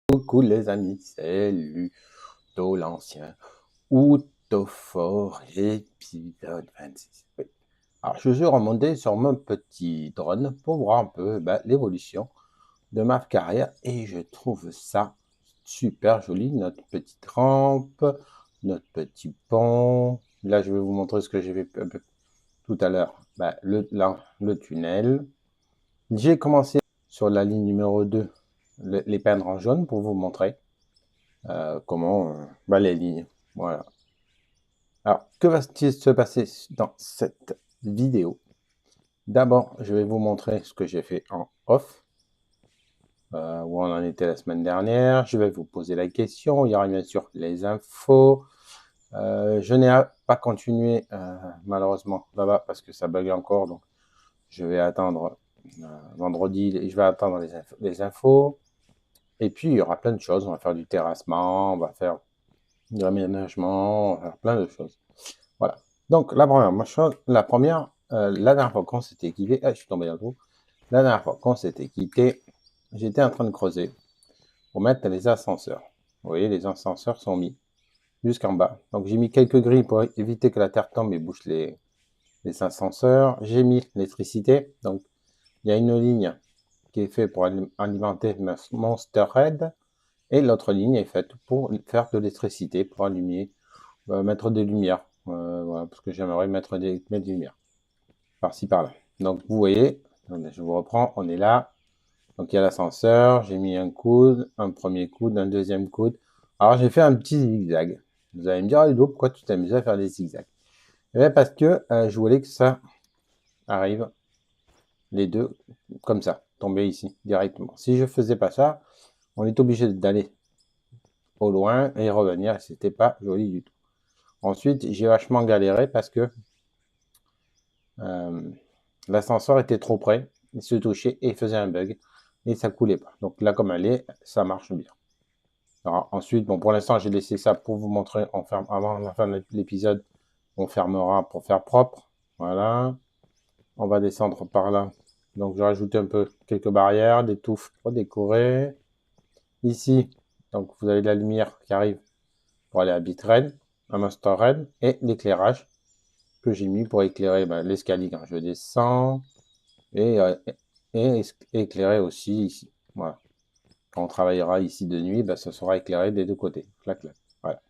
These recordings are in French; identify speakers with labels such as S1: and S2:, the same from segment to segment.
S1: Coucou les amis, c'est Ludo l'ancien ou Fort épisode 26. Oui. Alors je suis remonté sur mon petit drone pour voir un peu l'évolution de ma carrière et je trouve ça super joli, notre petite rampe, notre petit pont. Là je vais vous montrer ce que j'ai fait un peu tout à l'heure, le tunnel. J'ai commencé sur la ligne numéro 2, les peindre en jaune pour vous montrer comment les lignes. Voilà. Alors, que va-t-il se passer dans cette vidéo? D'abord, je vais vous montrer ce que j'ai fait en off, où on en était la semaine dernière. Je vais vous poser la question. Il y aura bien sûr les infos. Je n'ai pas continué, malheureusement, là-bas, parce que ça bug encore. Donc, je vais attendre vendredi et je vais attendre les infos. Et puis, il y aura plein de choses. On va faire du terrassement, on va faire de l'aménagement, on va faire plein de choses. Voilà. Donc, la dernière fois qu'on s'était quitté, je suis tombé dans le trou. La dernière fois qu'on s'était quitté, j'étais en train de creuser pour mettre les ascenseurs. Vous voyez, les ascenseurs sont mis jusqu'en bas. Donc, j'ai mis quelques grilles pour éviter que la terre tombe et bouche les ascenseurs. J'ai mis l'électricité. Donc, il y a une ligne qui est faite pour alimenter Monster Red et l'autre ligne est faite pour faire de l'électricité, pour allumer, mettre des lumières. Voilà, parce que j'aimerais mettre des lumières par-ci par-là. Donc vous voyez, je vous reprends, on est là. Donc il y a l'ascenseur, j'ai mis un coude, un premier coude, un deuxième coude. Alors j'ai fait un petit zigzag. Vous allez me dire, Ludo, pourquoi tu t'amuses à faire des zigzags? Parce que je voulais que ça arrive, les deux, comme ça, tomber ici, directement. Si je faisais pas ça, on est obligé d'aller au loin et revenir, et c'était pas joli du tout. Ensuite, j'ai vachement galéré parce que l'ascenseur était trop près, il se touchait et il faisait un bug et ça coulait pas. Donc là, comme elle est, ça marche bien. Alors, ensuite, bon, pour l'instant, j'ai laissé ça pour vous montrer. On ferme avant la fin de l'épisode. On fermera pour faire propre. Voilà. On va descendre par là. Donc, je rajoute un peu quelques barrières, des touffes pour décorer. Ici, donc vous avez de la lumière qui arrive pour aller à Bitrend, à Monster Red, et l'éclairage que j'ai mis pour éclairer l'escalier quand je descends et éclairer aussi ici. Voilà. Quand on travaillera ici de nuit, ça sera éclairé des deux côtés. Clac, clac. Voilà.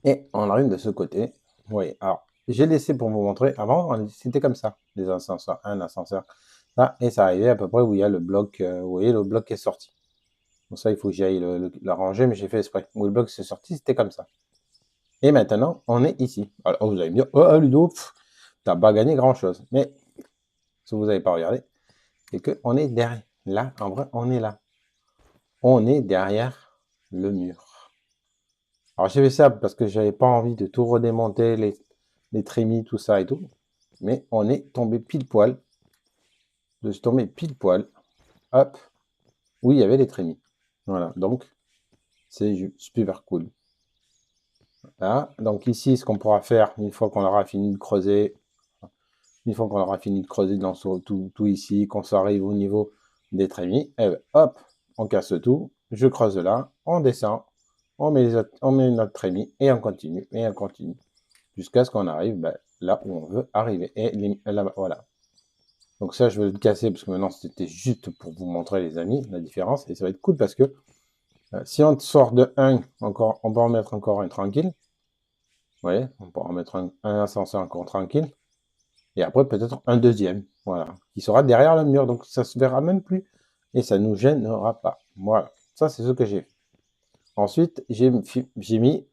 S1: Et on arrive de ce côté. Oui, alors, j'ai laissé pour vous montrer. Avant, c'était comme ça. Les ascenseurs, un ascenseur. Là, et ça arrivait à peu près où il y a le bloc. Vous voyez, le bloc est sorti. Pour ça, il faut que j'aille le ranger, mais j'ai fait exprès. Où le bloc s'est sorti, c'était comme ça. Et maintenant, on est ici. Alors, vous allez me dire, oh, Ludo, t'as pas gagné grand-chose. Mais, si vous n'avez pas regardé, c'est qu'on est derrière. Là, en vrai, on est là. On est derrière le mur. Alors, j'ai fait ça parce que j'avais pas envie de tout redémonter, les trémies, tout ça et tout. Mais on est tombé pile poil. Je suis tombé pile poil. Hop. Oui, il y avait les trémies. Voilà. Donc, c'est super cool. Là. Donc, ici, ce qu'on pourra faire, une fois qu'on aura fini de creuser, dans tout ici, qu'on s'arrive au niveau des trémies, et hop, on casse tout. Je creuse là, on descend, on met notre trémie et on continue, jusqu'à ce qu'on arrive là où on veut arriver. Et là, voilà. Donc ça, je vais le casser parce que maintenant, c'était juste pour vous montrer, les amis, la différence. Et ça va être cool parce que si on sort de 1, encore, on peut en mettre encore un tranquille. Vous voyez, on peut en mettre un ascenseur encore tranquille. Et après, peut-être un deuxième, voilà, qui sera derrière le mur. Donc ça se verra même plus et ça nous gênera pas. Voilà, ça c'est ce que j'ai fait. Ensuite, j'ai mis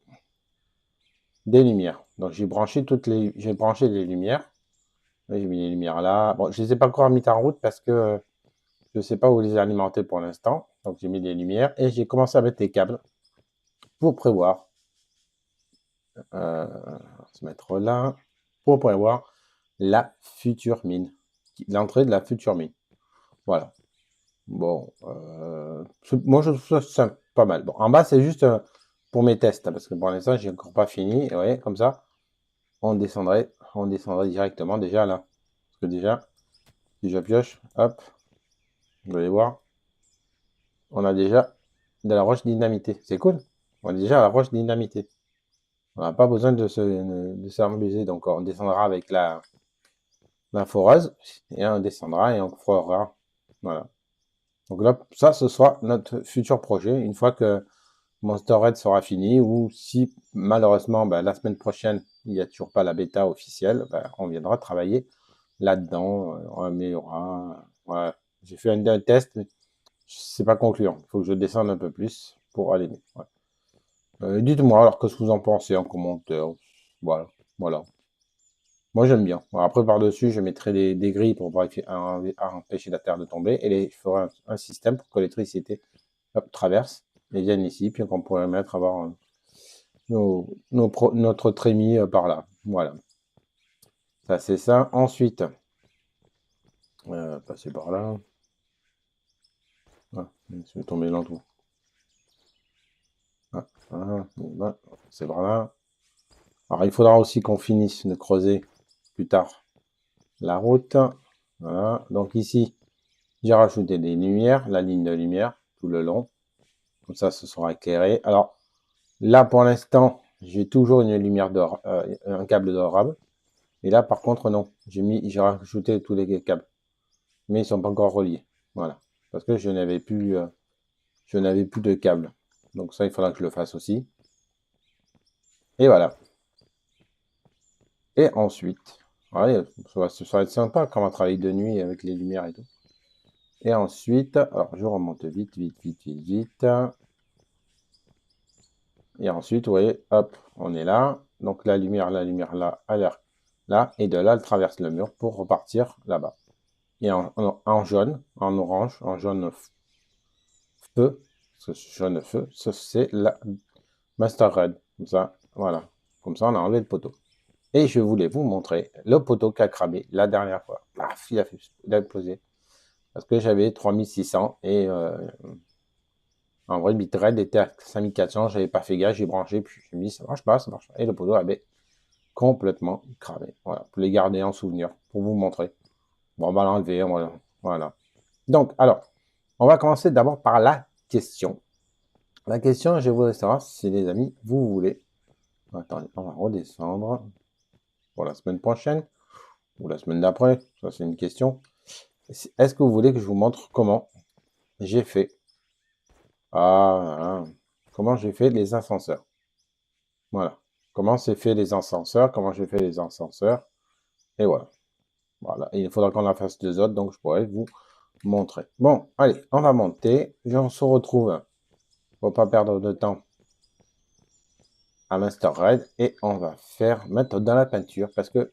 S1: des lumières. Donc j'ai branché les lumières. J'ai mis les lumières là. Bon, je les ai pas encore mis en route parce que je ne sais pas où les alimenter pour l'instant. Donc j'ai mis des lumières et j'ai commencé à mettre les câbles pour prévoir. Se mettre là pour prévoir la future mine, l'entrée de la future mine. Voilà. Bon, moi je trouve ça pas mal. Bon, en bas c'est juste pour mes tests, hein, parce que pour l'instant j'ai encore pas fini. Et ouais, comme ça, on descendrait directement déjà là. Parce que déjà, si je pioche, hop, vous allez voir. on a déjà de la roche dynamitée. C'est cool. On a déjà la roche dynamitée. On n'a pas besoin de s'amuser. Donc, on descendra avec la foreuse et on descendra et on fera. Voilà. Donc là, ça, ce sera notre futur projet une fois que Monster Red sera fini ou si malheureusement ben, la semaine prochaine il n'y a toujours pas la bêta officielle, ben, on viendra travailler là-dedans, on améliorera. Voilà. J'ai fait un test, mais c'est pas concluant. Il faut que je descende un peu plus pour aller mieux. Ouais. Dites-moi alors qu'est-ce que vous en pensez en commentaire. Voilà. Voilà. Moi j'aime bien. Bon, après par-dessus, je mettrai des grilles pour empêcher la terre de tomber et je ferai un système pour que l'électricité traverse et vienne ici, puis qu'on pourrait mettre avoir notre trémie par là. Voilà. Ça c'est ça. Ensuite, passer par là. Ah, je vais tomber dans tout. Ah, ah, c'est par là. Alors il faudra aussi qu'on finisse de creuser plus tard la route. Voilà. Donc ici, j'ai rajouté des lumières, la ligne de lumière tout le long. Comme ça, ce sera éclairé. Alors là, pour l'instant, j'ai toujours une lumière d'or, un câble d'orable. Et là, par contre, non. J'ai rajouté tous les câbles. Mais ils sont pas encore reliés. Voilà. Parce que je n'avais plus de câble. Donc ça, il faudra que je le fasse aussi. Et voilà. Et ensuite, ouais, ça va être sympa quand on va travailler de nuit avec les lumières et tout. Et ensuite, alors je remonte vite, vite, vite, vite, vite. Et ensuite, vous voyez, hop, on est là. Donc la lumière là, à l'air là. Et de là, elle traverse le mur pour repartir là-bas. Et en jaune, en orange, en jaune feu, ce jaune feu, c'est la Master Red. Comme ça, voilà. Comme ça, on a enlevé le poteau. Et je voulais vous montrer le poteau qui a cramé la dernière fois. Paf, il a explosé. Parce que j'avais 3600 et en vrai, le bitrate était à 5400. J'avais pas fait gaffe, j'ai branché, puis je me dis ça marche pas, ça marche pas. Et le poteau avait complètement cramé. Voilà, pour les garder en souvenir, pour vous montrer. Bon, on va l'enlever, voilà. Voilà. Donc, alors, on va commencer d'abord par la question. La question, je voudrais savoir si les amis, vous voulez. Attendez, on va redescendre pour la semaine prochaine ou la semaine d'après. Ça, c'est une question. Est-ce que vous voulez que je vous montre comment j'ai fait comment j'ai fait les ascenseurs? Voilà. Comment c'est fait les ascenseurs? Comment j'ai fait les ascenseurs? Et voilà. Voilà. Et il faudra qu'on en fasse deux autres, donc je pourrais vous montrer. Bon, allez, on va monter. On se retrouve pour pas perdre de temps à Master Red et on va mettre dans la peinture parce que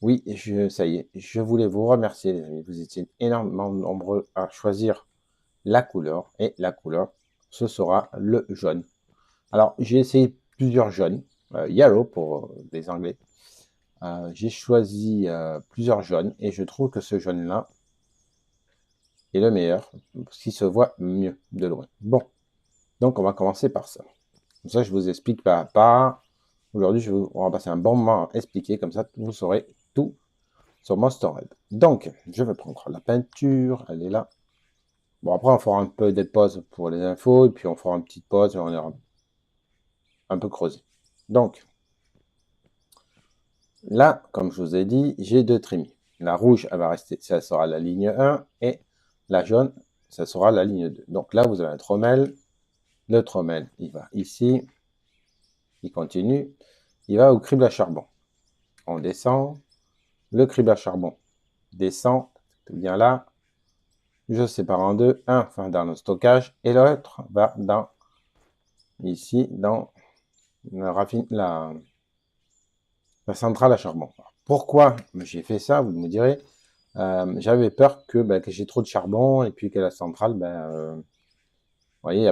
S1: oui, ça y est, je voulais vous remercier les amis. Vous étiez énormément nombreux à choisir la couleur et la couleur, ce sera le jaune. Alors, j'ai essayé plusieurs jaunes, yellow pour les Anglais. J'ai choisi plusieurs jaunes et je trouve que ce jaune-là est le meilleur, parce qu'il se voit mieux de loin. Bon, donc on va commencer par ça. Comme ça, je vous explique pas à pas. Aujourd'hui, on va passer un bon moment à expliquer, comme ça, vous saurez tout sur Monster Red. Donc, je vais prendre la peinture, elle est là. Bon, après, on fera un peu de pause pour les infos, et puis on fera une petite pause, et on ira un peu creuser. Donc, là, comme je vous ai dit, j'ai deux trémies. La rouge, elle va rester, ça sera la ligne 1, et la jaune, ça sera la ligne 2. Donc là, vous avez un trommel. Le trommel, il va ici, il continue, il va au crible à charbon. On descend, le crible à charbon descend, bien là, je sépare en deux, un va dans le stockage, et l'autre va dans, ici, dans la centrale à charbon. Pourquoi j'ai fait ça, vous me direz. J'avais peur que j'ai trop de charbon et puis que la centrale, vous voyez, il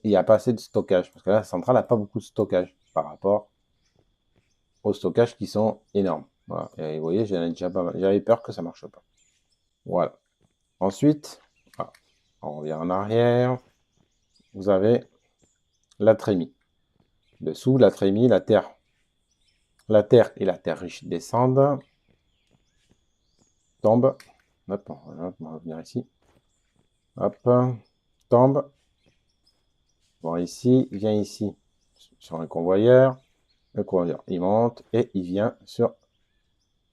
S1: n'y a pas assez de stockage. Parce que la centrale n'a pas beaucoup de stockage par rapport aux stockages qui sont énormes. Voilà. Et vous voyez, j'avais peur que ça ne marche pas. Voilà. Ensuite, on revient en arrière. Vous avez la trémie. Dessous, la trémie, la terre. La terre et la terre riche descendent. Tombent. Hop, on va revenir ici. Hop, tombe. Bon, ici, il vient ici, sur un convoyeur. Le convoyeur, il monte et il vient sur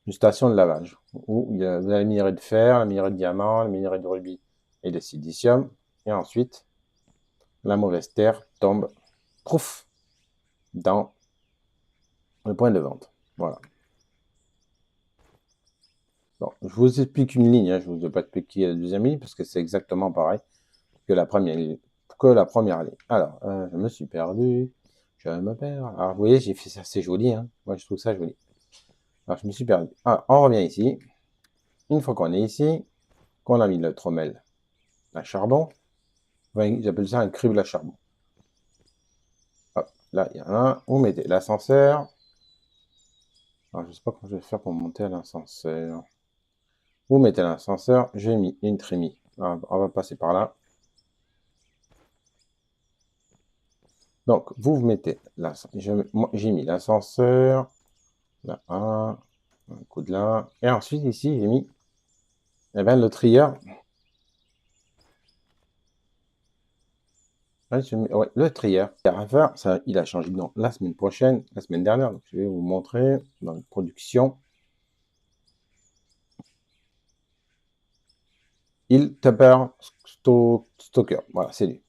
S1: une station de lavage où vous avez le minerai de fer, le minerai de diamant, le minerai de rubis et de silicium. Et ensuite, la mauvaise terre tombe, prouf, dans le point de vente. Voilà. Bon, je vous explique une ligne, hein, je ne vous ai pas expliqué la deuxième ligne parce que c'est exactement pareil que la première ligne. Alors, je me suis perdu. Je me perds. Alors, vous voyez, j'ai fait ça, c'est joli. Hein. Moi, je trouve ça joli. Alors, je me suis perdu. Alors, on revient ici. Une fois qu'on est ici, qu'on a mis le trommel à charbon, j'appelle ça un crible à charbon. Hop, là, il y en a un. Vous mettez l'ascenseur. Alors, je ne sais pas comment je vais faire pour monter à l'ascenseur. Vous mettez l'ascenseur. J'ai mis une trémie. Alors, on va passer par là. Donc, vous mettez l'ascenseur. J'ai mis l'ascenseur. Là, un coup de là. Et ensuite, ici, j'ai mis le trieur. Ouais, le trieur. Ça, il a changé de nom la semaine prochaine, la semaine dernière. Donc, je vais vous montrer dans la production. Il Tupper Stoker. Voilà, c'est lui.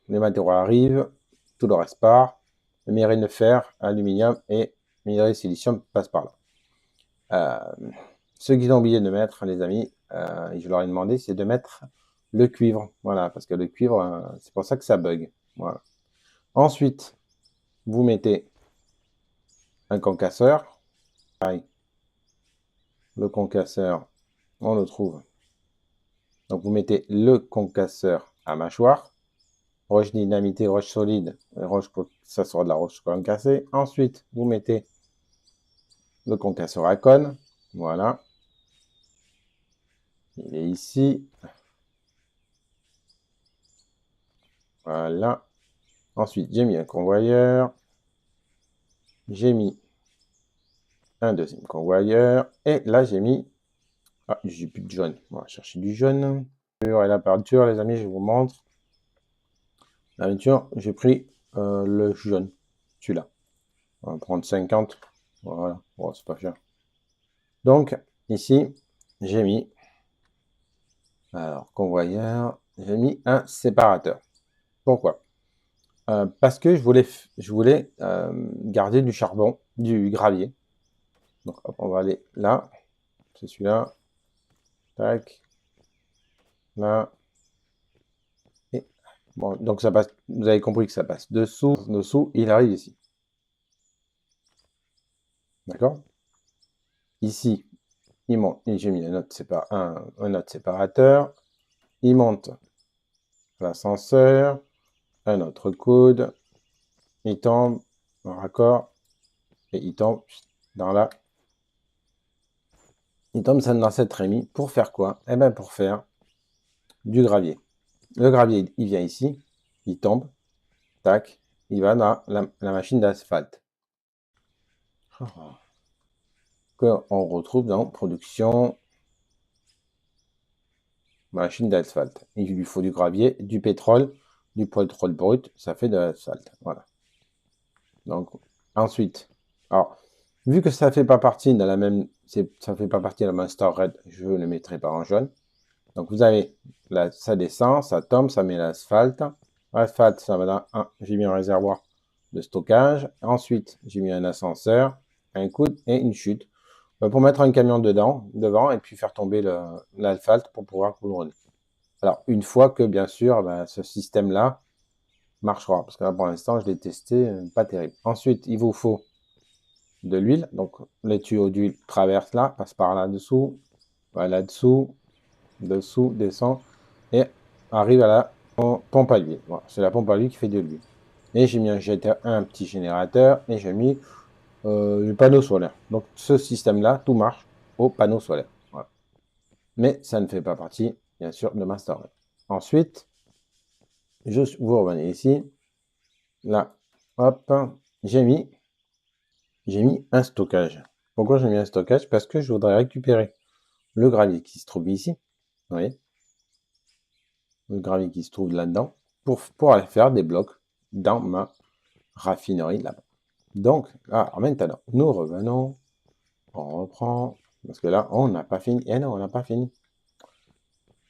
S1: Les matériaux arrivent, tout le reste part. Le minerai de fer, aluminium et minerai de silicium passe par là. Ce qu'ils ont oublié de mettre, les amis, je leur ai demandé, c'est de mettre le cuivre. Voilà, parce que le cuivre, c'est pour ça que ça bug. Voilà. Ensuite, vous mettez un concasseur. Pareil. Le concasseur, on le trouve. Donc, vous mettez le concasseur à mâchoire. Roche dynamitée, roche solide, ça sera de la roche concassée. Ensuite, vous mettez le concasseur à cône. Voilà. Il est ici. Voilà. Ensuite, j'ai mis un convoyeur. J'ai mis un deuxième convoyeur. Et là, j'ai mis... Ah, j'ai plus de jaune. On va chercher du jaune. Et la peinture, les amis, je vous montre. La peinture, j'ai pris le jaune. Celui-là. On va prendre 50. Voilà. Bon, c'est pas cher. Donc, ici, j'ai mis... Alors, convoyeur, j'ai mis un séparateur. Pourquoi? Parce que je voulais garder du charbon, du gravier. Donc, hop, on va aller là. C'est celui-là. Tac. Là. Et bon, donc ça passe. Vous avez compris que ça passe dessous, il arrive ici. D'accord? Ici, il monte. Et j'ai mis un autre séparateur. Il monte l'ascenseur. Un autre coude. Il tombe en raccord. Et il tombe dans la... Il tombe dans cette trémie. Pour faire quoi? Eh bien, pour faire du gravier. Le gravier, il vient ici. Il tombe. Tac. Il va dans la machine d'asphalte. Qu'on retrouve dans production machine d'asphalte. Il lui faut du gravier, du pétrole brut. Ça fait de l'asphalte. Voilà. Donc, ensuite, alors, vu que ça fait pas partie de la même... Ça fait pas partie de la Master Red, je ne le mettrai pas en jaune. Donc, vous avez, là, ça descend, ça tombe, ça met l'asphalte. L'asphalte, ça va dans j'ai mis un réservoir de stockage. Ensuite, j'ai mis un ascenseur, un coude et une chute pour mettre un camion devant, et puis faire tomber l'asphalte pour pouvoir couronner. Alors, une fois que, bien sûr, ce système-là marchera. Parce que là, pour l'instant, je l'ai testé, pas terrible. Ensuite, il vous faut de l'huile. Donc, les tuyaux d'huile traversent là, passent par là-dessous, là-dessous, dessous, descend et arrive à la pompe à l'huile. Voilà, c'est la pompe à l'huile qui fait de l'huile. Et j'ai mis un petit générateur et j'ai mis le panneau solaire. Donc ce système-là, tout marche au panneau solaire. Voilà. Mais ça ne fait pas partie, bien sûr, de Master Red. Ensuite, vous revenez ici. Là, hop, j'ai mis un stockage. Pourquoi j'ai mis un stockage? Parce que je voudrais récupérer le gravier qui se trouve ici. Vous voyez? Le gravier qui se trouve là-dedans. pour aller faire des blocs dans ma raffinerie là-bas. Donc, alors maintenant, nous revenons, on reprend, parce que là, on n'a pas fini. Eh non, on n'a pas fini.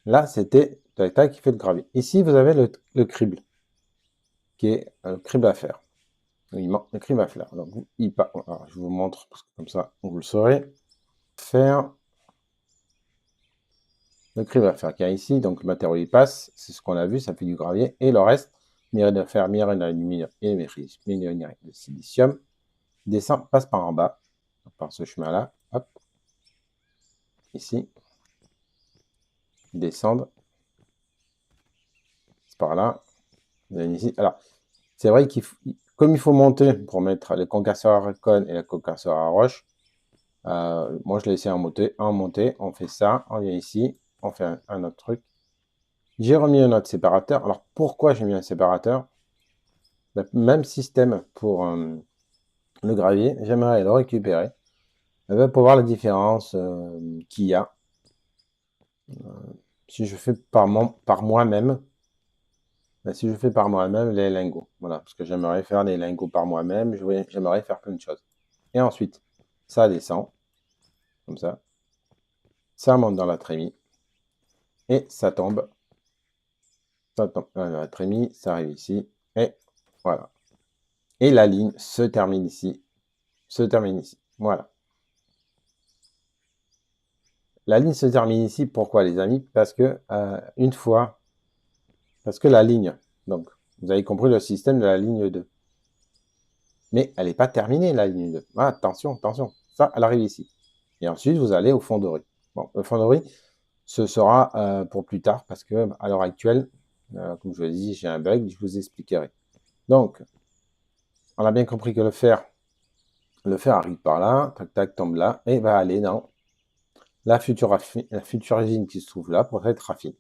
S1: Là, c'était tac tac qui fait le gravier. Ici, vous avez le crible, qui est le crible à faire. Il manque le crible à faire. Donc, alors, je vous montre, parce que comme ça, vous le saurez. Faire le crible à faire qu'il y a ici. Donc, le matériau, il passe. C'est ce qu'on a vu, ça fait du gravier. Et le reste, minerai de fer, minerai d'aluminium et minerai de silicium, descend, passe par en bas, par ce chemin-là. Hop. Ici. Descendent. C'est par là. Ici. Alors, c'est vrai comme il faut monter pour mettre les concasseurs à cône et les concasseurs à roche, moi je l'ai essayé en monter, on fait ça, on vient ici, on fait un autre truc. J'ai remis un autre séparateur. Alors pourquoi j'ai mis un séparateur? Même système pour le gravier, j'aimerais le récupérer pour voir la différence qu'il y a. Si je fais par moi-même, si je fais par moi-même les lingots, voilà, parce que j'aimerais faire les lingots par moi-même, j'aimerais faire plein de choses. Et ensuite, ça descend, comme ça monte dans la trémie, et ça tombe dans la trémie, ça arrive ici, et voilà. Et la ligne se termine ici, voilà. La ligne se termine ici, pourquoi les amis? Parce que parce que la ligne, donc vous avez compris le système de la ligne 2. Mais elle n'est pas terminée, la ligne 2. Ah, attention, attention, ça, elle arrive ici. Et ensuite, vous allez au fonderie. Bon, le fonderie, ce sera pour plus tard, parce que à l'heure actuelle, comme je vous l'ai dit, j'ai un bug, je vous expliquerai. Donc, on a bien compris que le fer arrive par là, tac, tac, tombe là, et va aller dans la future usine qui se trouve là pour être raffinée.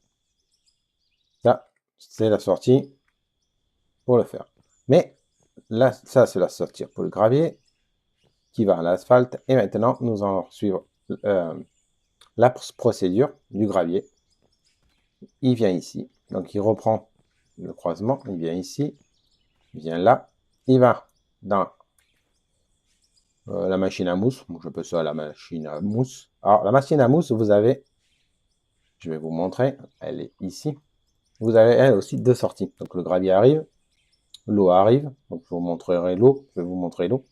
S1: Ça, c'est la sortie pour le fer. Mais là, ça, c'est la sortie pour le gravier qui va à l'asphalte. Et maintenant, nous allons suivre la procédure du gravier. Il vient ici, donc il reprend le croisement, il vient ici, il vient là, il va dans la machine à mousse. Moi, j'appelle ça la machine à mousse. Alors, la machine à mousse, vous avez, je vais vous montrer, elle est ici. Vous avez, elle aussi, deux sorties. Donc, le gravier arrive, l'eau arrive. Donc, je vous montrerai l'eau. Je vais vous montrer l'eau.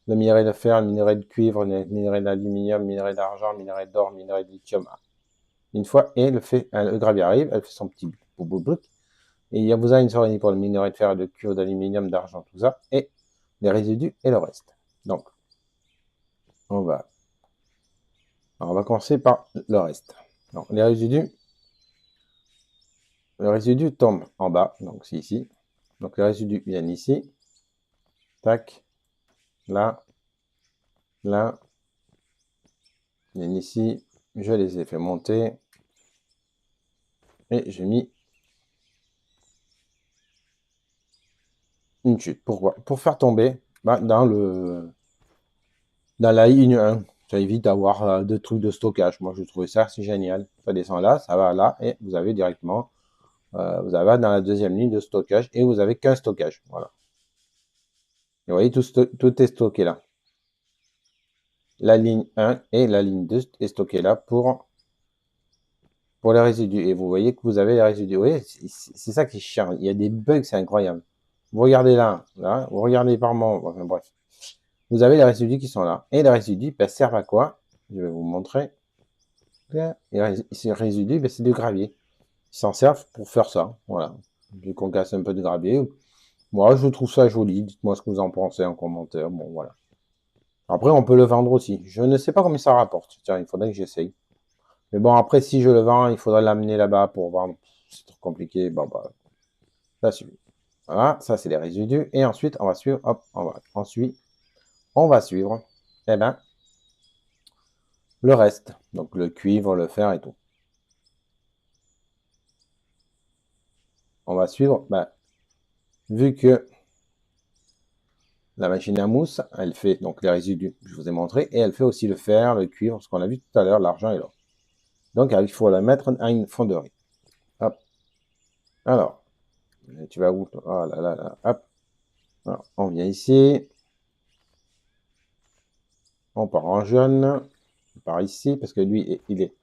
S1: Le minerai de fer, le minerai de cuivre, le minerai d'aluminium, le minerai d'argent, le minerai d'or, le minerai de lithium. Une fois, et le gravier arrive, elle fait son petit bout. Et il y a vous avez une sortie pour le minerai de fer, de cuivre, d'aluminium, d'argent, tout ça. Et les résidus et le reste. Donc, on va commencer par le reste. Donc, le résidu tombe en bas, donc c'est ici. Donc, les résidus viennent ici. Tac. Là. Là. Ils viennent ici. Je les ai fait monter. Et j'ai mis une chute. Pourquoi? Pour faire tomber dans la ligne 1. Ça évite d'avoir des trucs de stockage. Moi, je trouvais ça assez génial. Ça descend là, ça va là, et vous avez directement, vous avez dans la deuxième ligne de stockage, et vous avez qu'un stockage. Voilà. Et vous voyez, tout est stocké là. La ligne 1 et la ligne 2 est stockée là pour les résidus. Et vous voyez que vous avez les résidus. Vous voyez, c'est ça qui est chiant. Il y a des bugs, c'est incroyable. Vous regardez là, vous regardez par moment, enfin, bref. Vous avez les résidus qui sont là. Et les résidus servent à quoi? Je vais vous montrer. Ces résidus, c'est du gravier. Ils s'en servent pour faire ça. Voilà. Vu qu'on casse un peu de gravier. Moi, je trouve ça joli. Dites-moi ce que vous en pensez en commentaire. Bon, voilà. Après, on peut le vendre aussi. Je ne sais pas combien ça rapporte. Tiens, il faudrait que j'essaye. Mais bon, après, si je le vends, il faudrait l'amener là-bas pour vendre. C'est trop compliqué. Bon, bah, ça suffit. Voilà, ça, c'est les résidus. Et ensuite, on va suivre. Hop, on va suivre. Eh ben, le reste. Donc, le cuivre, le fer et tout. On va suivre. Vu que la machine à mousse, elle fait donc les résidus, je vous ai montré, et elle fait aussi le fer, le cuivre, ce qu'on a vu tout à l'heure, l'argent et l'or. Donc, il faut la mettre à une fonderie. Hop. Alors, Tu vas où? Oh là là là, hop. Alors, on vient ici. On part en jaune. On part ici parce que lui, il est.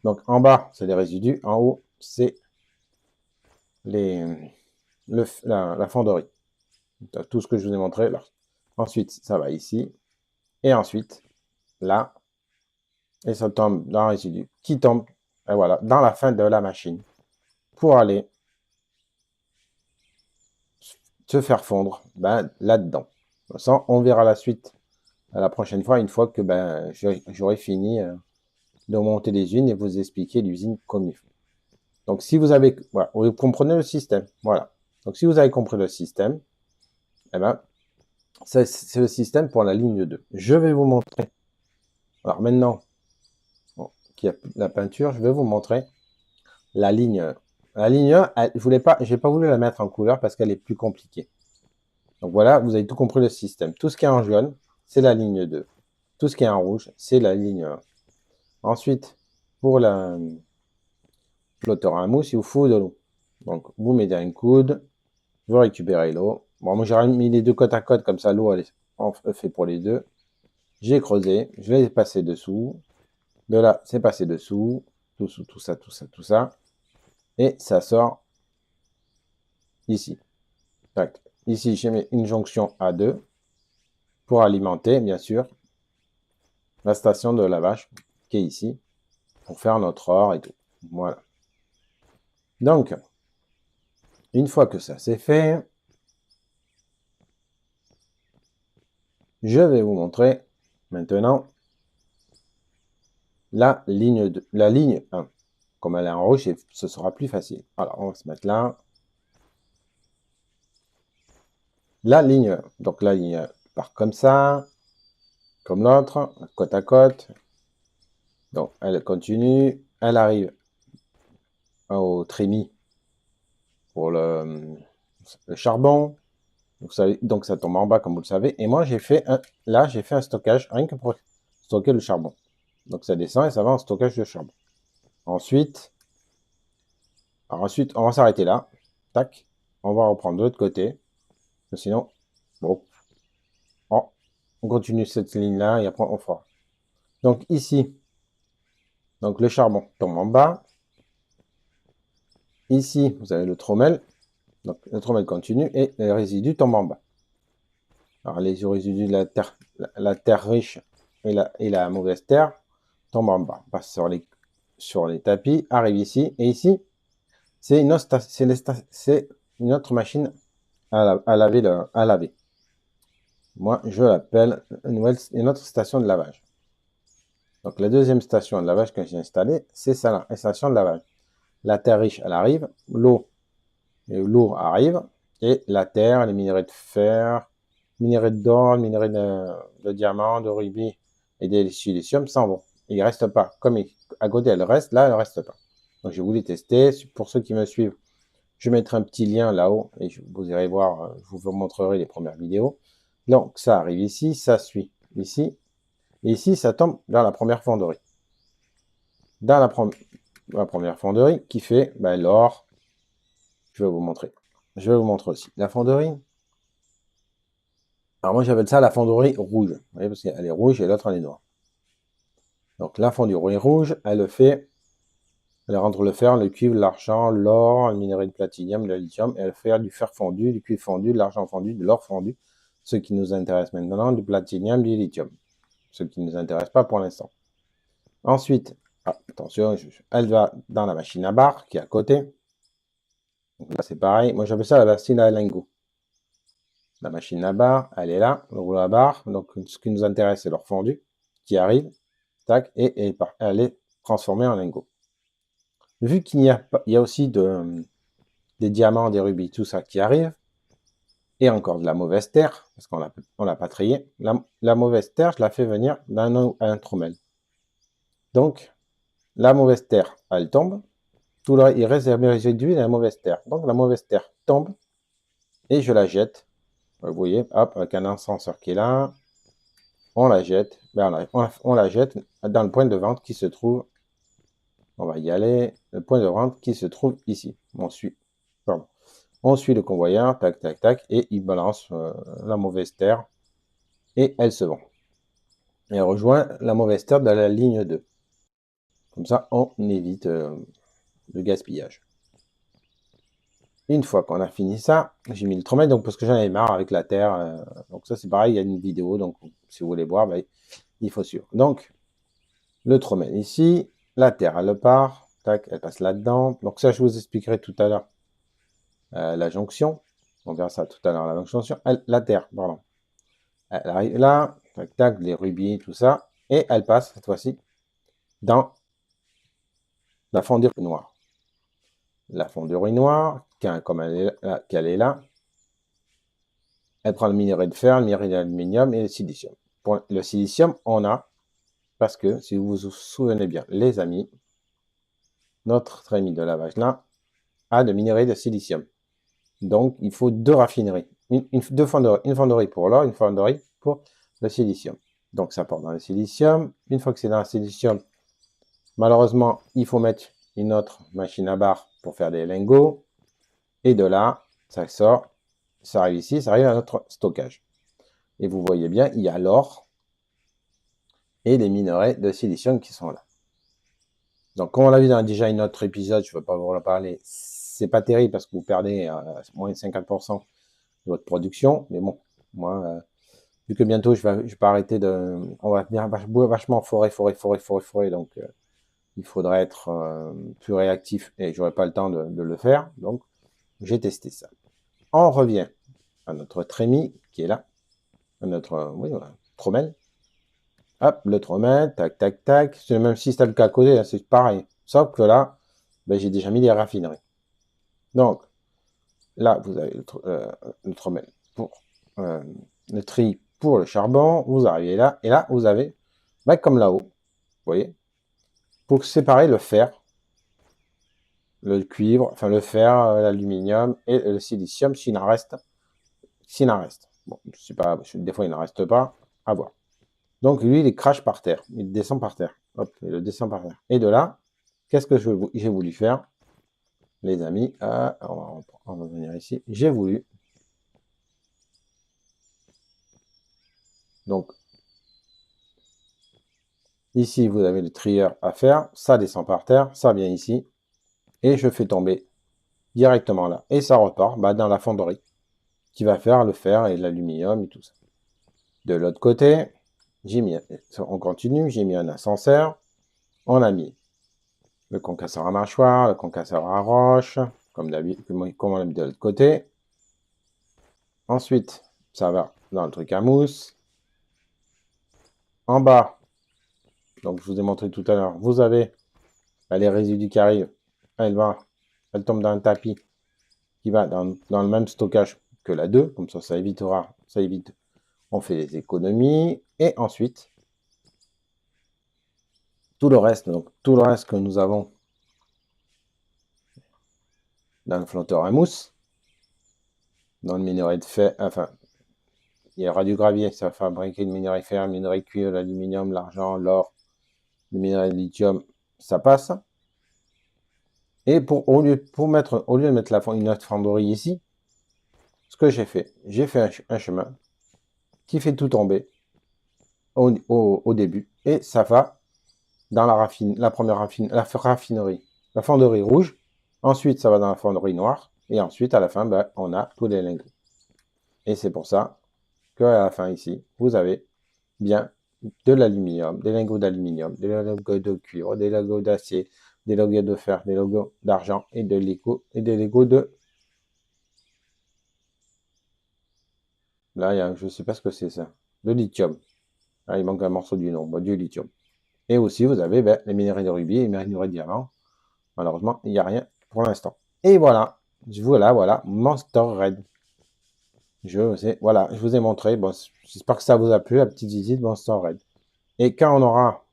S1: Donc en bas, c'est les résidus. En haut, c'est la fonderie. Tout ce que je vous ai montré là. Ensuite, ça va ici. Et ensuite, là. Et ça tombe dans le résidu. Qui tombe, et voilà, dans la fin de la machine. Pour aller se faire fondre ben, là-dedans. Ça, on verra la suite la prochaine fois, une fois que ben, j'aurai fini de monter les unes et vous expliquer l'usine comme il faut. Donc, si vous avez, voilà, vous comprenez le système, voilà. Donc, si vous avez compris le système, eh ben, c'est le système pour la ligne 2. Je vais vous montrer. Alors maintenant, bon, qu'il y a la peinture, je vais vous montrer la ligne 1. La ligne 1, je n'ai pas voulu la mettre en couleur parce qu'elle est plus compliquée. Donc voilà, vous avez tout compris le système. Tout ce qui est en jaune, c'est la ligne 2. Tout ce qui est en rouge, c'est la ligne 1. Ensuite, pour la flotteur à mousse, il vous faut de l'eau. Donc, vous mettez un coude, vous récupérez l'eau. Bon, moi, j'ai mis les deux côte à côte, comme ça, l'eau, elle est fait pour les deux. J'ai creusé, je l'ai passé dessous. De là, c'est passé dessous. Tout ça, tout ça, tout ça. Et ça sort ici. Tac. Ici, j'ai mis une jonction A2 pour alimenter, bien sûr, la station de lavage qui est ici, pour faire notre or et tout. Voilà. Donc, une fois que ça c'est fait, je vais vous montrer maintenant la ligne 1. Comme elle est en rouge, ce sera plus facile. Alors, on va se mettre là. La ligne 1. Donc, la ligne 1 part comme ça, comme l'autre, côte à côte. Donc, elle continue. Elle arrive au trémie pour le charbon. Vous savez, donc, ça tombe en bas, comme vous le savez. Et moi, j'ai fait un stockage, rien que pour stocker le charbon. Donc, ça descend et ça va en stockage de charbon. Ensuite, on va s'arrêter là. Tac. On va reprendre de l'autre côté. Sinon, bon, on continue cette ligne-là et après on fera. Donc ici, donc le charbon tombe en bas. Ici, vous avez le trommel. Donc le trommel continue et les résidus tombent en bas. Alors les résidus de la terre riche et la mauvaise terre tombent en bas. On passe sur les tapis, arrive ici. Et ici, c'est une autre machine à laver. Moi, je l'appelle une autre station de lavage. Donc, la deuxième station de lavage que j'ai installée, c'est ça là, la station de lavage. La terre riche, elle arrive, l'eau arrive, et la terre, les minerais de fer, minerais d'or, minerais de diamant, de rubis et des silicium s'en vont. Ils ne restent pas. Comme à côté, elle reste, là, elle ne reste pas. Donc, j'ai voulu tester. Pour ceux qui me suivent, je mettrai un petit lien là-haut et vous irez voir, je vous montrerai les premières vidéos. Donc, ça arrive ici, ça suit ici. Et ici, ça tombe dans la première fonderie. Dans la première fonderie qui fait ben, l'or. Je vais vous montrer. Je vais vous montrer aussi. La fonderie. Alors, moi, j'appelle ça la fonderie rouge. Vous voyez, parce qu'elle est rouge et l'autre, elle est noire. Donc, la fonderie rouge, elle rentre le fer, le cuivre, l'argent, l'or, le minerai de platinium, le lithium, et elle fait du fer fondu, du cuivre fondu, de l'argent fondu, de l'or fondu. Ce qui nous intéresse maintenant, du platinium, du lithium. Ce qui ne nous intéresse pas pour l'instant. Ensuite, attention, elle va dans la machine à barre qui est à côté. Donc là, c'est pareil. Moi, j'appelle ça la machine à lingot. La machine à barre, elle est là, le rouleau à barre. Donc, ce qui nous intéresse, c'est l'or fondu qui arrive. Tac, et elle est transformée en lingot. Vu qu'il y a aussi des diamants, des rubis, tout ça qui arrive, et encore de la mauvaise terre, parce qu'on l'a pas trié. La mauvaise terre, je la fais venir un trommel. Donc, la mauvaise terre, elle tombe. Il reste des résidus de la mauvaise terre. Donc, la mauvaise terre tombe et je la jette. Vous voyez, hop, avec un ascenseur qui est là. On la jette. On la jette dans le point de vente qui se trouve. On va y aller. Le point de vente qui se trouve ici. Pardon. On suit le convoyeur, tac, tac, tac, et il balance la mauvaise terre, et elle se vend. Et elle rejoint la mauvaise terre de la ligne 2. Comme ça, on évite le gaspillage. Une fois qu'on a fini ça, j'ai mis le tromel, donc parce que j'en avais marre avec la terre. Donc ça, c'est pareil, il y a une vidéo, donc si vous voulez voir, ben, il faut suivre. Donc, le tromel ici, la terre, elle part, tac, elle passe là-dedans. Donc ça, je vous expliquerai tout à l'heure la jonction. On verra ça tout à l'heure, la jonction. La terre, pardon. Elle arrive là, tac, tac, les rubis, tout ça. Et elle passe, cette fois-ci, dans la fonderie noire. La fonderie noire, comme qu'elle est là, elle prend le minerai de fer, le minerai d'aluminium et le silicium. Pour le silicium, on a, parce que, si vous vous souvenez bien, les amis, notre trémie de lavage là a de minerai de silicium. Donc, il faut deux raffineries. Deux fonderies, une fonderie pour l'or, une fonderie pour le silicium. Donc, ça part dans le silicium. Une fois que c'est dans le silicium, malheureusement, il faut mettre une autre machine à barre pour faire des lingots. Et de là, ça sort, ça arrive ici, ça arrive à notre stockage. Et vous voyez bien, il y a l'or et les minerais de silicium qui sont là. Donc, comme on l'a vu dans déjà un autre épisode, je ne veux pas vous en parler, c'est pas terrible parce que vous perdez moins de 50% de votre production. Mais bon, moi, vu que bientôt je vais pas arrêter de. On va venir vachement forêt. Donc, il faudra être plus réactif et j'aurai pas le temps de le faire. Donc, j'ai testé ça. On revient à notre trémie qui est là, à notre trommel. Hop, le trommel, tac, tac, tac. C'est le même système qu'à côté, hein, c'est pareil. Sauf que là, ben, j'ai déjà mis des raffineries. Donc, là, vous avez le trommel pour le tri pour le charbon. Vous arrivez là, et là, vous avez, ben, comme là-haut, vous voyez, pour séparer le fer, le cuivre, enfin le fer, l'aluminium et le silicium, s'il en reste. S'il en reste. Bon, je sais pas, des fois, il n'en reste pas. À voir. Donc, lui, il crache par terre. Il descend par terre. Hop, il le descend par terre. Et de là, qu'est-ce que j'ai voulu faire, les amis? On va venir ici. J'ai voulu. Donc, ici, vous avez le trieur à faire. Ça descend par terre. Ça vient ici. Et je fais tomber directement là. Et ça repart dans la fonderie qui va faire le fer et l'aluminium et tout ça. De l'autre côté, on continue. J'ai mis un ascenseur. On a mis le concasseur à mâchoire, le concasseur à roche, comme d'habitude, comme on l'a mis de l'autre côté. Ensuite, ça va dans le truc à mousse. En bas, donc je vous ai montré tout à l'heure, vous avez les résidus qui arrivent. Elle tombe dans un tapis qui va dans le même stockage que la 2. Comme ça évite, on fait des économies. Et ensuite, tout le reste, donc tout le reste que nous avons dans le flotteur à mousse, dans le minerai de fer, enfin, il y aura du gravier, ça va fabriquer le minerai de fer, le minerai de cuivre, l'aluminium, l'argent, l'or, le minerai de lithium, ça passe. Et au lieu de mettre une autre fonderie ici, ce que j'ai fait un chemin qui fait tout tomber au début. Et ça va dans la première raffinerie, la fonderie rouge. Ensuite, ça va dans la fonderie noire. Et ensuite, à la fin, ben, on a tous les lingots. Et c'est pour ça qu'à la fin, ici, vous avez bien de l'aluminium, des lingots d'aluminium, des lingots de cuivre, des lingots d'acier, des lingots de fer, des lingots d'argent et des lingots de... Là, je ne sais pas ce que c'est ça. De lithium. Ah, il manque un morceau du nom. Bon, du lithium. Et aussi, vous avez les minerais de rubis et les minerais de diamant. Malheureusement, il n'y a rien pour l'instant. Et voilà. Voilà. Monster Red. Voilà, je vous ai montré. Bon, j'espère que ça vous a plu, la petite visite Monster Red. Et quand on aura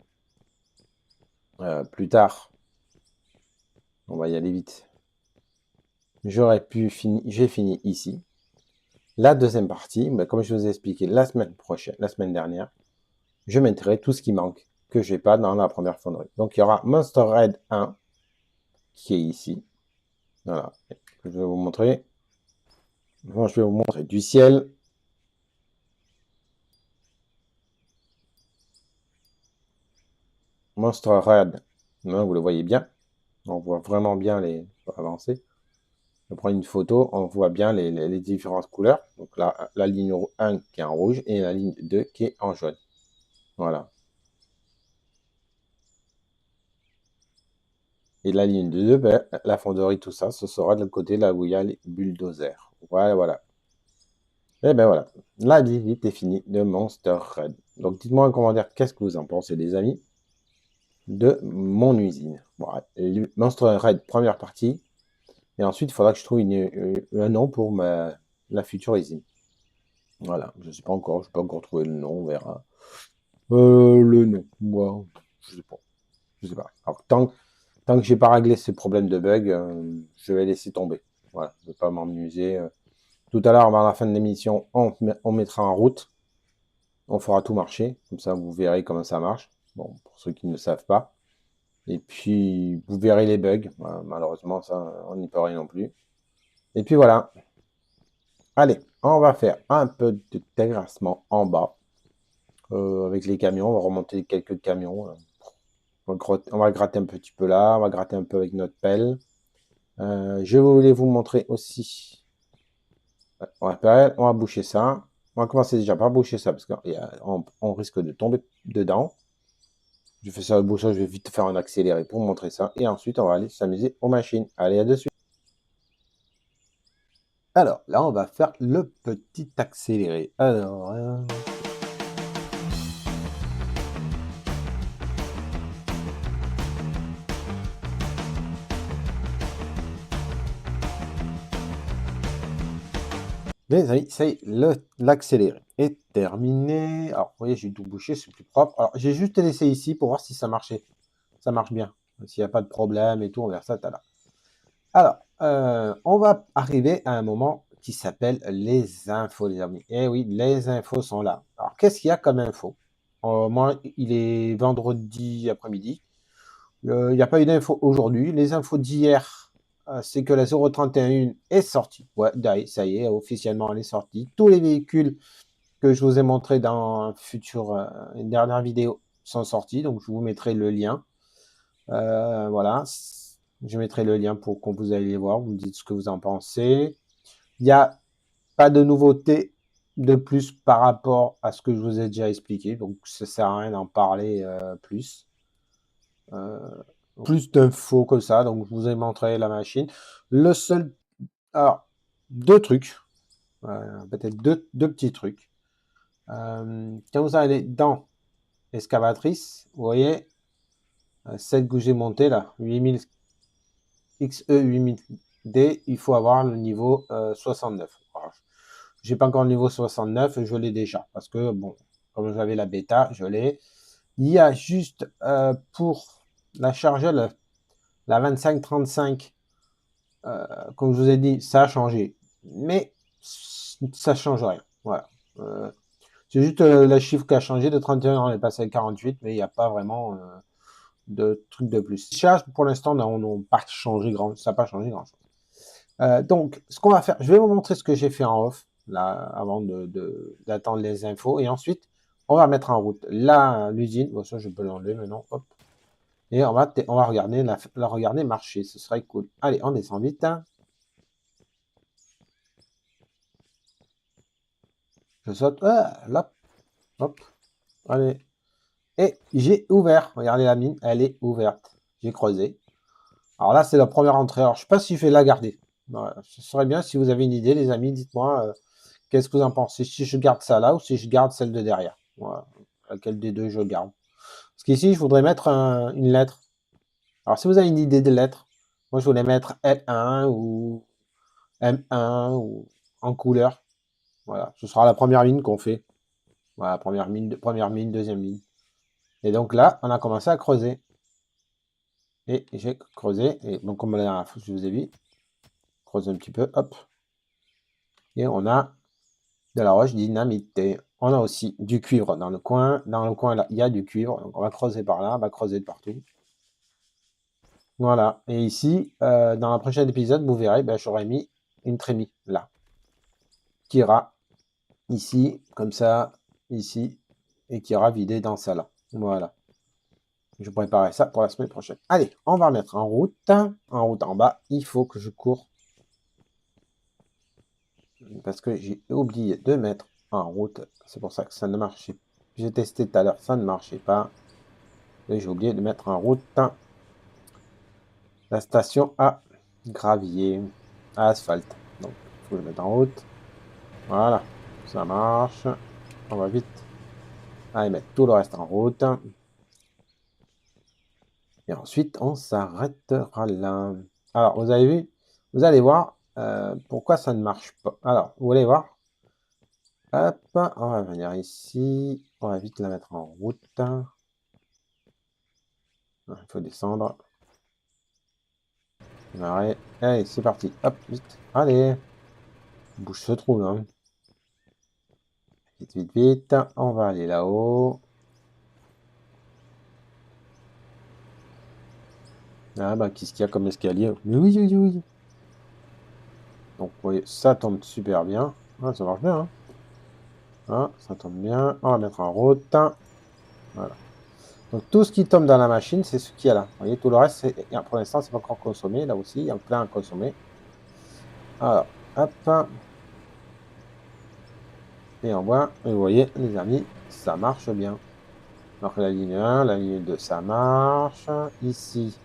S1: plus tard, on va y aller vite. J'ai fini ici. La deuxième partie, comme je vous ai expliqué la semaine dernière, je mettrai tout ce qui manque, que j'ai pas dans la première fonderie. Donc il y aura Monster Red 1, qui est ici. Voilà, je vais vous montrer. Maintenant, je vais vous montrer du ciel. Monster Red. Là, vous le voyez bien. On voit vraiment bien les avancées. Je prends une photo, on voit bien les différentes couleurs. Donc là, la ligne 1 qui est en rouge et la ligne 2 qui est en jaune. Voilà. Et la ligne 2, ben, la fonderie, tout ça, ce sera de l'autre côté là où il y a les bulldozers. Voilà, voilà. Et ben voilà. La visite est finie de Monster Red. Donc dites-moi en commentaire qu'est-ce que vous en pensez, les amis, de mon usine. Voilà. Monster Red, première partie. Et ensuite, il faudra que je trouve un nom pour la future usine. Voilà, je ne sais pas encore, je n'ai pas encore trouvé le nom, on verra. Le nom, moi, je sais pas. Je sais pas. Alors, tant que j'ai pas réglé ce problème de bug, je vais laisser tomber. Voilà, je ne vais pas m'amuser. Tout à l'heure, avant la fin de l'émission, on mettra en route. On fera tout marcher. Comme ça, vous verrez comment ça marche. Bon, pour ceux qui ne savent pas. Et puis, vous verrez les bugs. Voilà, malheureusement, ça, on n'y peut rien non plus. Et puis voilà. Allez, on va faire un peu de terrassement en bas. Avec les camions, on va remonter quelques camions. On va gratter un petit peu là, on va gratter un peu avec notre pelle. Je voulais vous montrer aussi. On va boucher ça. On va commencer déjà par boucher ça parce qu'on risque de tomber dedans. Je fais ça au bouchage, je vais vite faire un accéléré pour montrer ça. Et ensuite, on va aller s'amuser aux machines. Allez, à de suite. Alors, là, on va faire le petit accéléré. Alors, les amis, ça y est, l'accéléré est terminé. Alors, vous voyez, j'ai tout bouché, c'est plus propre. Alors, j'ai juste laissé ici pour voir si ça marchait. Ça marche bien. S'il n'y a pas de problème et tout, on verra ça tout à l'heure. Alors, on va arriver à un moment qui s'appelle les infos, les amis. Eh oui, les infos sont là. Alors, qu'est-ce qu'il y a comme info? Moi, il est vendredi après-midi. Il n'y a pas eu d'infos aujourd'hui. Les infos d'hier, c'est que la 031 est sortie. Ouais, ça y est, officiellement, elle est sortie. Tous les véhicules que je vous ai montrés dans une dernière vidéo sont sortis. Donc, je vous mettrai le lien. Voilà. Je mettrai le lien pour qu'on vous aille les voir. Vous me dites ce que vous en pensez. Il n'y a pas de nouveauté de plus par rapport à ce que je vous ai déjà expliqué. Donc, ça ne sert à rien d'en parler plus. Plus d'infos que ça. Donc, je vous ai montré la machine. Le seul... Alors, deux trucs. Peut-être deux petits trucs. Quand vous allez dans excavatrice, vous voyez, celle que j'ai montée là, 8000 XE8000D, il faut avoir le niveau 69. Je n'ai pas encore le niveau 69, je l'ai déjà. Parce que, bon, comme j'avais la bêta, je l'ai. Il y a juste pour la charger, la 2535, comme je vous ai dit, ça a changé. Mais ça ne change rien. Voilà. C'est juste le chiffre qui a changé. De 31, on est passé à 48, mais il n'y a pas vraiment de trucs de plus. Les charges, pour l'instant, n'ont pas changé ça n'a pas changé grand-chose. Donc, ce qu'on va faire, je vais vous montrer ce que j'ai fait en off, là, avant d'attendre les infos. Et ensuite, on va mettre en route là l'usine. Bon, ça, je peux l'enlever maintenant. Hop. Et on va regarder la regarder marcher. Ce serait cool. Allez, on descend vite. Hein. Je saute. Là. Hop. Allez. Et j'ai ouvert. Regardez la mine. Elle est ouverte. J'ai creusé. Alors là, c'est la première entrée. Alors, je ne sais pas si je vais la garder. Voilà. Ce serait bien si vous avez une idée, les amis. Dites-moi qu'est-ce que vous en pensez. Si je garde ça là ou si je garde celle de derrière. Voilà. Laquelle des deux je garde. Parce qu'ici, je voudrais mettre une lettre. Alors, si vous avez une idée de lettre, moi, je voulais mettre L1 ou M1 ou en couleur. Voilà, ce sera la première mine qu'on fait. Voilà, première mine, deuxième mine. Et donc là, on a commencé à creuser. Et j'ai creusé. Et donc, comme la dernière fois, je vous ai vu, creuse un petit peu, hop. Et on a de la roche dynamitée. On a aussi du cuivre dans le coin. Dans le coin, là, il y a du cuivre. Donc, on va creuser par là, on va creuser de partout. Voilà. Et ici, dans le prochain épisode, vous verrez, ben, j'aurais mis une trémie là. qui ira ici, comme ça, ici, et qui ira vider dans ça là. Voilà. Je préparerai ça pour la semaine prochaine. Allez, on va mettre en route. En route en bas, il faut que je cours. Parce que j'ai oublié de mettre en route. C'est pour ça que ça ne marchait pas. J'ai testé tout à l'heure, ça ne marchait pas. Et j'ai oublié de mettre en route la station à gravier, à asphalte. Donc, il faut que je mette en route. Voilà, ça marche. On va vite aller mettre tout le reste en route. Et ensuite, on s'arrêtera là. Alors, vous avez vu, vous allez voir pourquoi ça ne marche pas. Alors, vous voulez voir? Hop, on va venir ici. On va vite la mettre en route. Il faut descendre. Démarrer. Allez, c'est parti. Hop, vite. Allez. Bouge ce trou, hein. Vite, vite, vite. On va aller là-haut. Ah bah, qu'est-ce qu'il y a comme escalier? Mais oui, oui, oui. Donc, vous voyez, ça tombe super bien. Ah, ça marche bien, hein. Ah, ça tombe bien. On va mettre en route. Voilà. Donc, tout ce qui tombe dans la machine, c'est ce qu'il y a là. Vous voyez, tout le reste, pour l'instant, c'est pas encore consommé. Là aussi, il y a plein à consommer. Alors, hop. Et on voit, et vous voyez, les amis, ça marche bien. Donc, la ligne 1, la ligne 2, ça marche. Ici,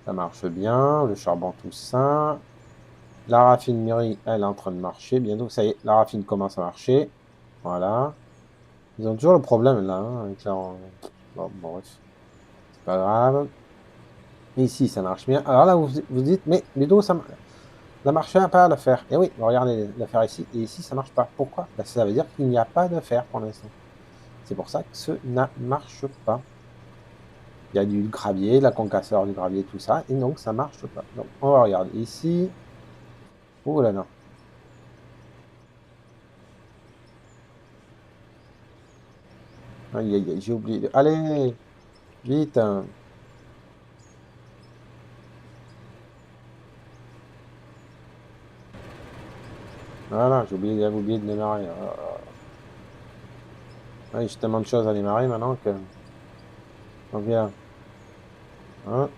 S1: ça marche bien. Le charbon, tout ça. La raffinerie, elle est en train de marcher. Bientôt, ça y est, la raffine commence à marcher. Voilà. Ils ont toujours le problème là, hein, avec leur... Bon, bref, c'est pas grave. Ici, ça marche bien. Alors là, vous dites, mais Ludo, ça marche pas à le faire. Et oui, regardez le fer ici, et ici, ça marche pas. Pourquoi? Ben, ça veut dire qu'il n'y a pas de fer pour l'instant. C'est pour ça que ce ne marche pas. Il y a du gravier, la concasseur du gravier, tout ça, et donc ça marche pas. Donc, on va regarder ici. Oh là là. Aïe, aïe, aïe, j'ai oublié. Allez, vite, hein. Voilà, j'avais oublié de démarrer. Ouais, j'ai tellement de choses à démarrer maintenant que... Donc, bien. Hein.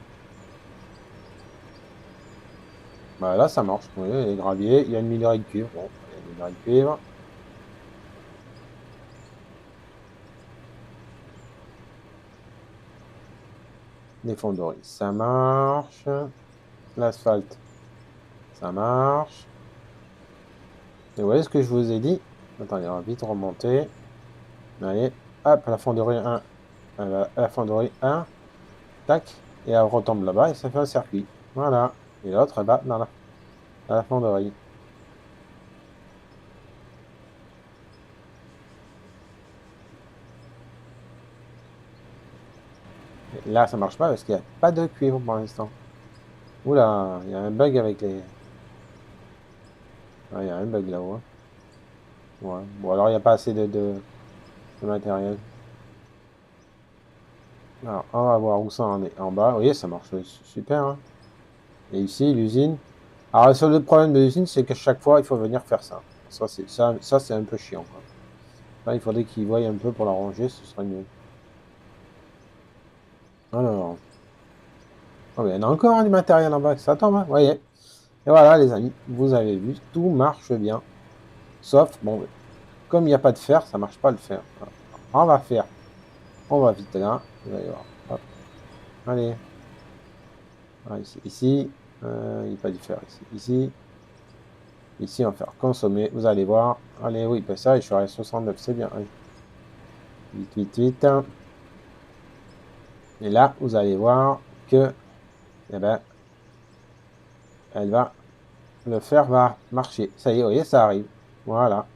S1: Bah là, ça marche. Vous voyez, les graviers, il y a une minerai de cuivre. Bon, il y a une minerai de cuivre. Les fonderies, ça marche. L'asphalte, ça marche. Et vous voyez ce que je vous ai dit? Attendez, on va vite remonter. Allez, hop, la fonderie 1. La fonderie 1. Tac. Et elle retombe là-bas et ça fait un circuit. Voilà. Et l'autre, elle va dans la fonderie. Et là, ça marche pas parce qu'il n'y a pas de cuivre pour l'instant. Oula, il y a un bug avec les... Ah, il y a un bug là-haut, hein. Ouais. Bon, alors il n'y a pas assez de matériel. Alors, on va voir où ça en est en bas. Vous voyez, ça marche super, hein. Et ici, l'usine. Alors, le seul problème de l'usine, c'est que chaque fois, il faut venir faire ça. Ça, c'est un peu chiant, quoi. Là, il faudrait qu'ils voient un peu pour l'arranger, ce serait mieux. Alors, oh, il y en a encore du matériel en bas. Ça tombe, hein. Vous voyez. Et voilà, les amis, vous avez vu, tout marche bien. Sauf, bon, comme il n'y a pas de fer, ça marche pas le fer. Voilà. On va faire. On va vite là. Vous allez voir. Hop. Allez. Ah, ici. Il n'y a pas du fer ici. Ici, on va faire consommer. Vous allez voir. Allez, oui, ben ça, je suis à 69. C'est bien. Allez. Vite, vite, vite. Et là, vous allez voir que, eh ben, le fer va marcher. Ça y est, vous voyez, ça arrive. Voilà.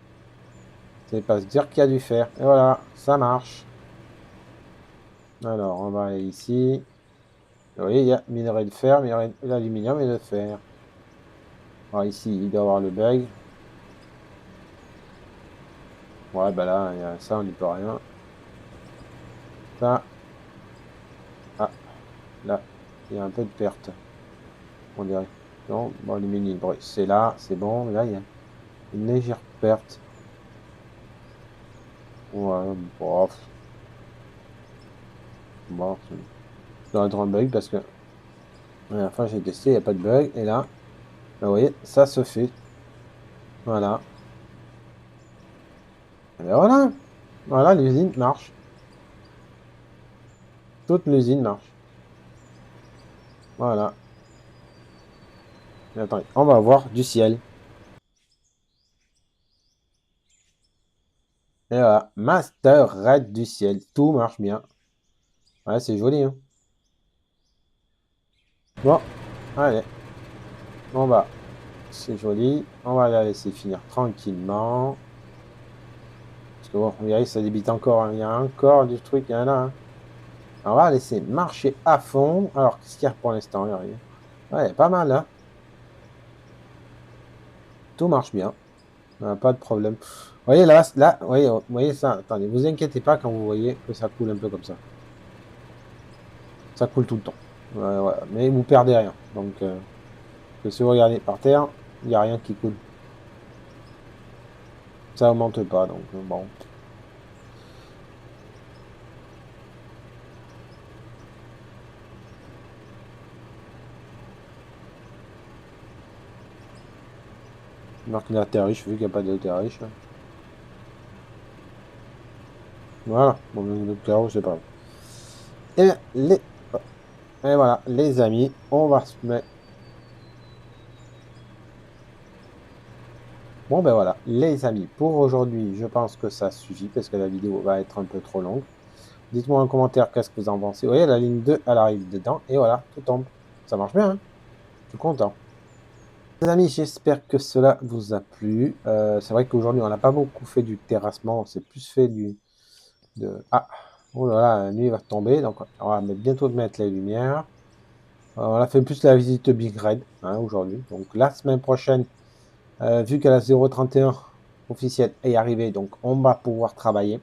S1: C'est pas se dire qu'il y a du fer. Et voilà, ça marche. Alors, on va aller ici. Vous voyez, il y a minerai de fer, minerai d'aluminium et de fer. Alors ici, il doit y avoir le bug. Ouais, ben là, il y a ça, on n'y peut rien. Ça. Ah, là, il y a un peu de perte. On dirait. Non, bon, aluminium, c'est là, c'est bon. Là, il y a... Une légère perte. Ouais, bof. Bon, ça doit être un bug parce que la dernière fois j'ai testé, il n'y a pas de bug. Et là, vous voyez, ça se fait. Voilà. Et ben voilà. Voilà, l'usine marche. Toute l'usine marche. Voilà. Et attendez, on va voir du ciel. Et voilà. Master Red du ciel. Tout marche bien. Ouais, c'est joli, hein. Bon, allez. On va. C'est joli. On va la laisser finir tranquillement. Parce que bon, regardez, ça débite encore, hein. Il y a encore du truc, il y en a, hein. On va laisser marcher à fond. Alors, qu'est-ce qu'il y a pour l'instant? Regardez. Ouais, pas mal, hein. Tout marche bien. Pas de problème. Vous voyez, là, vous voyez ça. Attendez, vous inquiétez pas quand vous voyez que ça coule un peu comme ça. Ça coule tout le temps. Ouais, ouais. Mais vous perdez rien. Donc, que si vous regardez par terre, il n'y a rien qui coule. Ça augmente pas. Donc, bon. Marque la terre riche, vu qu'il n'y a pas de terre riche. Voilà. Bon, le claro, c'est pas grave. Et, bien, et voilà, les amis, on va se mettre. Bon, ben voilà, les amis, pour aujourd'hui, je pense que ça suffit parce que la vidéo va être un peu trop longue. Dites-moi en commentaire qu'est-ce que vous en pensez. Vous voyez, la ligne 2, elle arrive dedans et voilà, tout tombe. Ça marche bien, hein. Je suis content. Les amis, j'espère que cela vous a plu. C'est vrai qu'aujourd'hui, on n'a pas beaucoup fait du terrassement, on s'est plus fait Ah, oh là là, la nuit va tomber, donc on va bientôt mettre les lumières. On a fait plus la visite Big Red hein, aujourd'hui. Donc la semaine prochaine, vu que la 031 officielle est arrivée, donc on va pouvoir travailler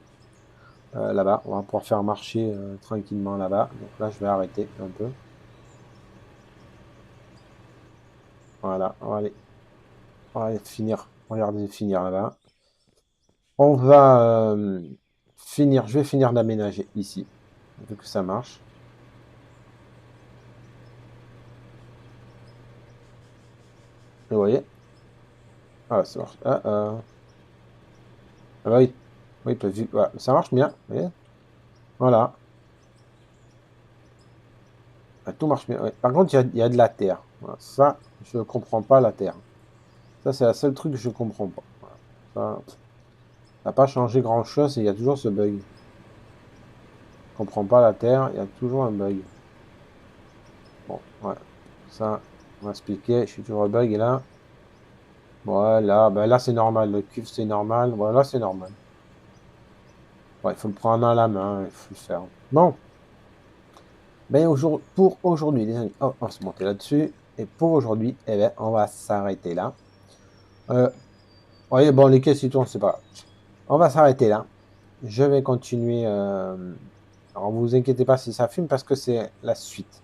S1: là-bas. On va pouvoir faire marcher tranquillement là-bas. Donc là, je vais arrêter un peu. Voilà, on va aller finir. Regardez, finir là-bas. On va finir. Je vais finir d'aménager ici, vu que ça marche. Vous voyez? Ah, ça marche. Ah bah oui. Oui, vu, voilà, ça marche bien. Vous voyez. Voilà. Ah, tout marche bien. Ouais. Par contre, il y a de la terre. Voilà. Ça, je ne comprends pas la terre. Ça, c'est la seule truc que je ne comprends pas. Voilà. Ça n'a pas changé grand-chose et il y a toujours ce bug. Je ne comprends pas la terre, il y a toujours un bug. Bon, ouais. Ça, on va expliquer. Je suis toujours au bug et là. Voilà, ben là c'est normal. Le cuve c'est normal. Voilà, c'est normal. Ouais, il faut le prendre à la main, il faut le faire. Bon, ben pour aujourd'hui, les amis, on va se monter là-dessus. Et pour aujourd'hui, eh ben, on va s'arrêter là. Voyez, bon, les caisses, ils tournent, c'est pas grave. On va s'arrêter là. Je vais continuer. Alors, vous inquiétez pas si ça fume parce que c'est la suite.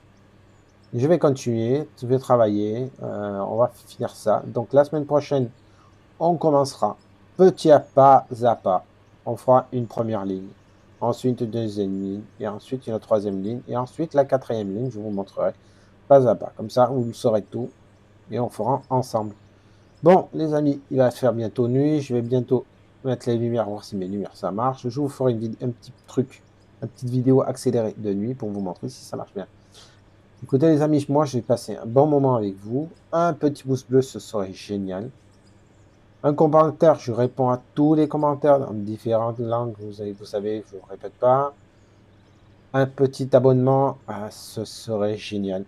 S1: Je vais continuer, je vais travailler. On va finir ça. Donc, la semaine prochaine, on commencera petit à pas. On fera une première ligne, ensuite une deuxième ligne, et ensuite une troisième ligne, et ensuite la quatrième ligne. Je vous montrerai pas à pas. Comme ça, vous saurez tout et on fera ensemble. Bon, les amis, il va faire bientôt nuit. Je vais bientôt mettre les lumières, voir si mes lumières ça marche. Je vous ferai un petit truc, une petite vidéo accélérée de nuit pour vous montrer si ça marche bien. Écoutez, les amis, moi, j'ai passé un bon moment avec vous. Un petit pouce bleu, ce serait génial. Un commentaire, je réponds à tous les commentaires dans différentes langues. Vous savez, je ne répète pas. Un petit abonnement, ce serait génial.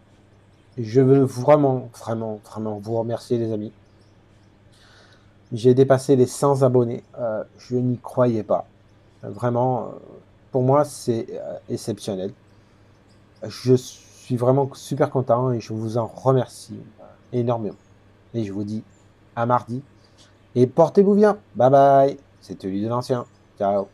S1: Je veux vraiment, vraiment, vraiment vous remercier, les amis. J'ai dépassé les 100 abonnés. Je n'y croyais pas. Vraiment, pour moi, c'est exceptionnel. Je suis vraiment super content et je vous en remercie énormément. Et je vous dis à mardi. Et portez-vous bien. Bye bye. C'était lui de l'ancien. Ciao.